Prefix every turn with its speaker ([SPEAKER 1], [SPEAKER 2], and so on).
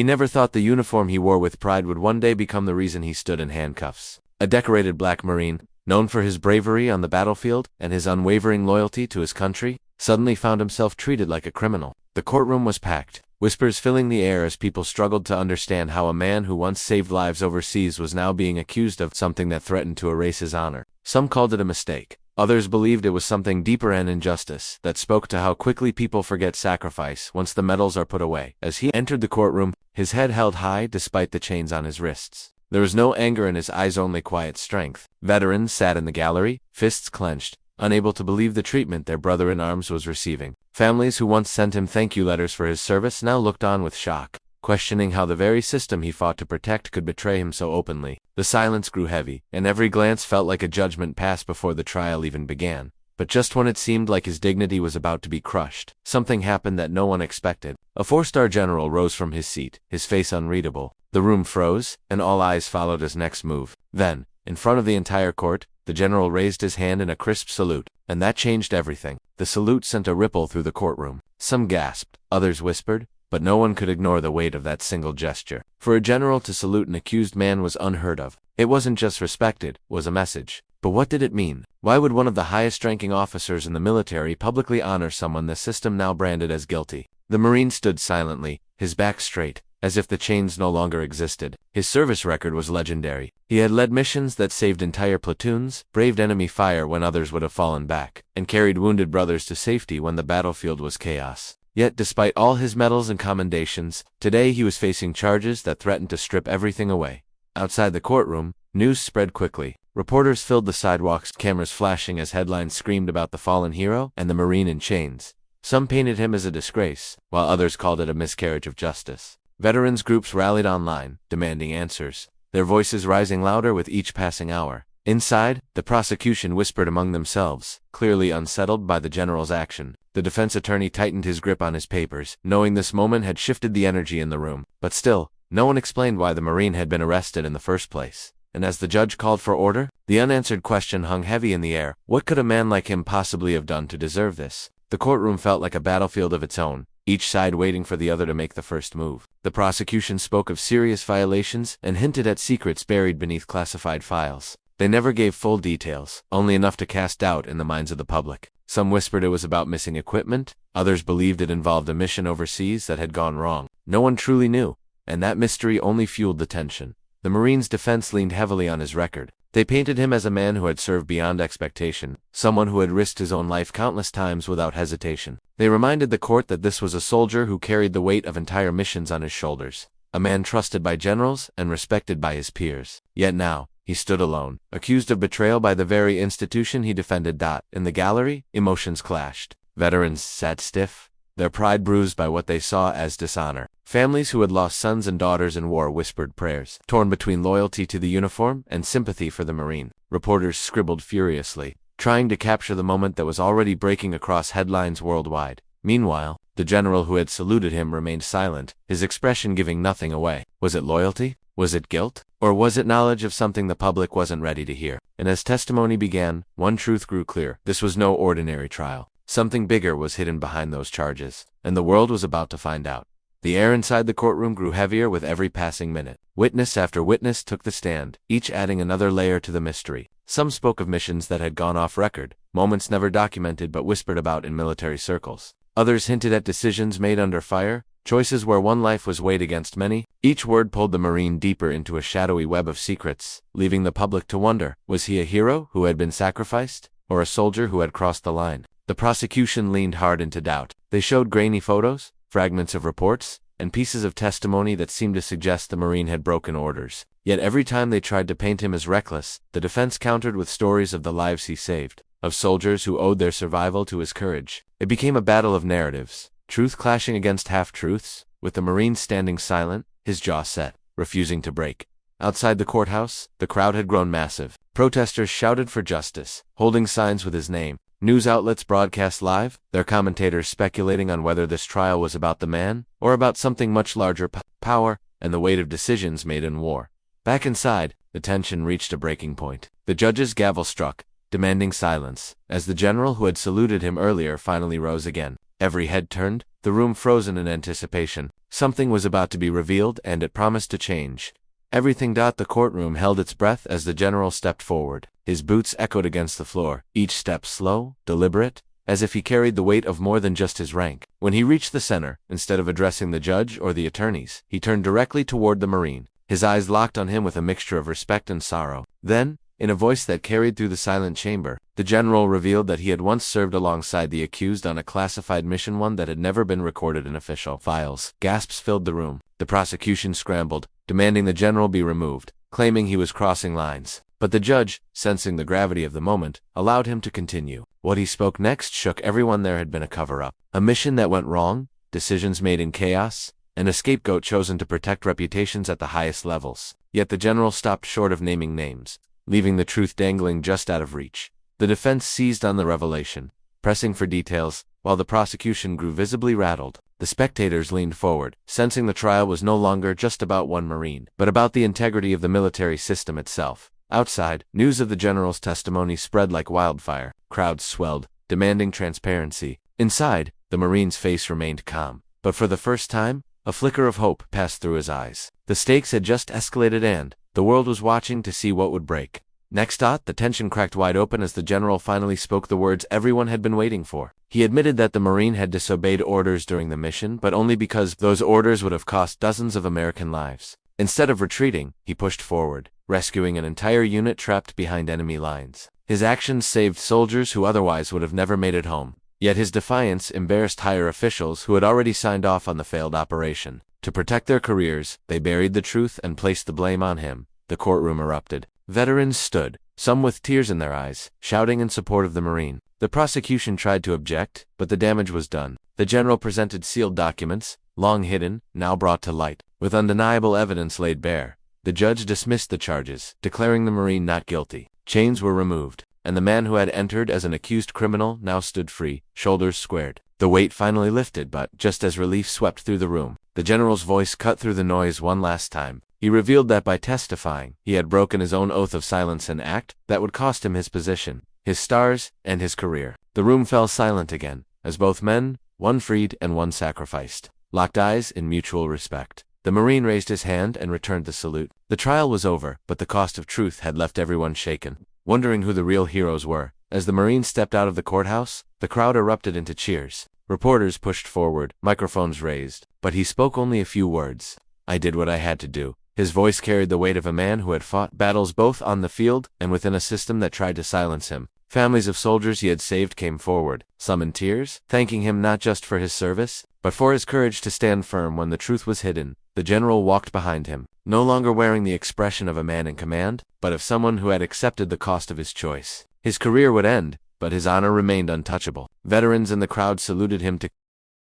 [SPEAKER 1] He never thought the uniform he wore with pride would one day become the reason he stood in handcuffs. A decorated black Marine, known for his bravery on the battlefield and his unwavering loyalty to his country, suddenly found himself treated like a criminal. The courtroom was packed, whispers filling the air as people struggled to understand how a man who once saved lives overseas was now being accused of something that threatened to erase his honor. Some called it a mistake. Others believed it was something deeper, and injustice that spoke to how quickly people forget sacrifice once the medals are put away. As he entered the courtroom, his head held high despite the chains on his wrists. There was no anger in his eyes, only quiet strength. Veterans sat in the gallery, fists clenched, unable to believe the treatment their brother-in-arms was receiving. Families who once sent him thank you letters for his service now looked on with shock, questioning how the very system he fought to protect could betray him so openly. The silence grew heavy, and every glance felt like a judgment passed before the trial even began. But just when it seemed like his dignity was about to be crushed, something happened that no one expected. A four-star general rose from his seat, his face unreadable. The room froze, and all eyes followed his next move. Then, in front of the entire court, the general raised his hand in a crisp salute, and that changed everything. The salute sent a ripple through the courtroom. Some gasped, others whispered, but no one could ignore the weight of that single gesture. For a general to salute an accused man was unheard of. It wasn't just respected, it was a message. But what did it mean? Why would one of the highest-ranking officers in the military publicly honor someone the system now branded as guilty? The Marine stood silently, his back straight, as if the chains no longer existed. His service record was legendary. He had led missions that saved entire platoons, braved enemy fire when others would have fallen back, and carried wounded brothers to safety when the battlefield was chaos. Yet despite all his medals and commendations, today he was facing charges that threatened to strip everything away. Outside the courtroom, news spread quickly. Reporters filled the sidewalks, cameras flashing as headlines screamed about the fallen hero and the Marine in chains. Some painted him as a disgrace, while others called it a miscarriage of justice. Veterans groups rallied online, demanding answers, their voices rising louder with each passing hour. Inside, the prosecution whispered among themselves, clearly unsettled by the general's action. The defense attorney tightened his grip on his papers, knowing this moment had shifted the energy in the room. But still, no one explained why the Marine had been arrested in the first place. And as the judge called for order, the unanswered question hung heavy in the air. What could a man like him possibly have done to deserve this? The courtroom felt like a battlefield of its own, each side waiting for the other to make the first move. The prosecution spoke of serious violations and hinted at secrets buried beneath classified files. They never gave full details, only enough to cast doubt in the minds of the public. Some whispered it was about missing equipment, others believed it involved a mission overseas that had gone wrong. No one truly knew, and that mystery only fueled the tension. The Marine's defense leaned heavily on his record. They painted him as a man who had served beyond expectation, someone who had risked his own life countless times without hesitation. They reminded the court that this was a soldier who carried the weight of entire missions on his shoulders, a man trusted by generals and respected by his peers. Yet now, he stood alone, accused of betrayal by the very institution he defended. In the gallery, emotions clashed. Veterans sat stiff, their pride bruised by what they saw as dishonor. Families who had lost sons and daughters in war whispered prayers, torn between loyalty to the uniform and sympathy for the Marine. Reporters scribbled furiously, trying to capture the moment that was already breaking across headlines worldwide. Meanwhile, the general who had saluted him remained silent, his expression giving nothing away. Was it loyalty? Was it guilt? Or was it knowledge of something the public wasn't ready to hear? And as testimony began, one truth grew clear. This was no ordinary trial. Something bigger was hidden behind those charges, and the world was about to find out. The air inside the courtroom grew heavier with every passing minute. Witness after witness took the stand, each adding another layer to the mystery. Some spoke of missions that had gone off record, moments never documented but whispered about in military circles. Others hinted at decisions made under fire, choices where one life was weighed against many. Each word pulled the Marine deeper into a shadowy web of secrets, leaving the public to wonder, was he a hero who had been sacrificed, or a soldier who had crossed the line? The prosecution leaned hard into doubt. They showed grainy photos, fragments of reports, and pieces of testimony that seemed to suggest the Marine had broken orders. Yet every time they tried to paint him as reckless, the defense countered with stories of the lives he saved, of soldiers who owed their survival to his courage. It became a battle of narratives, truth clashing against half-truths, with the Marine standing silent, his jaw set, refusing to break. Outside the courthouse, the crowd had grown massive. Protesters shouted for justice, holding signs with his name. News outlets broadcast live, their commentators speculating on whether this trial was about the man, or about something much larger: power, and the weight of decisions made in war. Back inside, the tension reached a breaking point. The judge's gavel struck, demanding silence, as the general who had saluted him earlier finally rose again. Every head turned, the room frozen in anticipation. Something was about to be revealed, and it promised to change everything. The courtroom held its breath as the general stepped forward. His boots echoed against the floor, each step slow, deliberate, as if he carried the weight of more than just his rank. When he reached the center, instead of addressing the judge or the attorneys, he turned directly toward the Marine. His eyes locked on him with a mixture of respect and sorrow. Then, in a voice that carried through the silent chamber, the general revealed that he had once served alongside the accused on a classified mission, one that had never been recorded in official files. Gasps filled the room. The prosecution scrambled, demanding the general be removed, claiming he was crossing lines. But the judge, sensing the gravity of the moment, allowed him to continue. What he spoke next shook everyone. There had been a cover-up, a mission that went wrong, decisions made in chaos, and a scapegoat chosen to protect reputations at the highest levels. Yet the general stopped short of naming names, leaving the truth dangling just out of reach. The defense seized on the revelation, pressing for details, while the prosecution grew visibly rattled. The spectators leaned forward, sensing the trial was no longer just about one Marine, but about the integrity of the military system itself. Outside, news of the general's testimony spread like wildfire. Crowds swelled, demanding transparency. Inside, the Marine's face remained calm, but for the first time, a flicker of hope passed through his eyes. The stakes had just escalated, and the world was watching to see what would break next. The tension cracked wide open as the general finally spoke the words everyone had been waiting for. He admitted that the Marine had disobeyed orders during the mission, but only because those orders would have cost dozens of American lives. Instead of retreating, he pushed forward, rescuing an entire unit trapped behind enemy lines. His actions saved soldiers who otherwise would have never made it home. Yet his defiance embarrassed higher officials who had already signed off on the failed operation. To protect their careers, they buried the truth and placed the blame on him. The courtroom erupted. Veterans stood, some with tears in their eyes, shouting in support of the Marine. The prosecution tried to object, but the damage was done. The general presented sealed documents, long hidden, now brought to light. With undeniable evidence laid bare, the judge dismissed the charges, declaring the Marine not guilty. Chains were removed, and the man who had entered as an accused criminal now stood free, shoulders squared. The weight finally lifted, but just as relief swept through the room, the general's voice cut through the noise one last time. He revealed that by testifying, he had broken his own oath of silence, an act that would cost him his position, his stars, and his career. The room fell silent again, as both men, one freed and one sacrificed, locked eyes in mutual respect. The Marine raised his hand and returned the salute. The trial was over, but the cost of truth had left everyone shaken, wondering who the real heroes were. As the Marine stepped out of the courthouse, the crowd erupted into cheers. Reporters pushed forward, microphones raised, but he spoke only a few words. "I did what I had to do." His voice carried the weight of a man who had fought battles both on the field and within a system that tried to silence him. Families of soldiers he had saved came forward, some in tears, thanking him not just for his service, but for his courage to stand firm when the truth was hidden. The general walked behind him, no longer wearing the expression of a man in command, but of someone who had accepted the cost of his choice. His career would end, but his honor remained untouchable. Veterans in the crowd saluted him to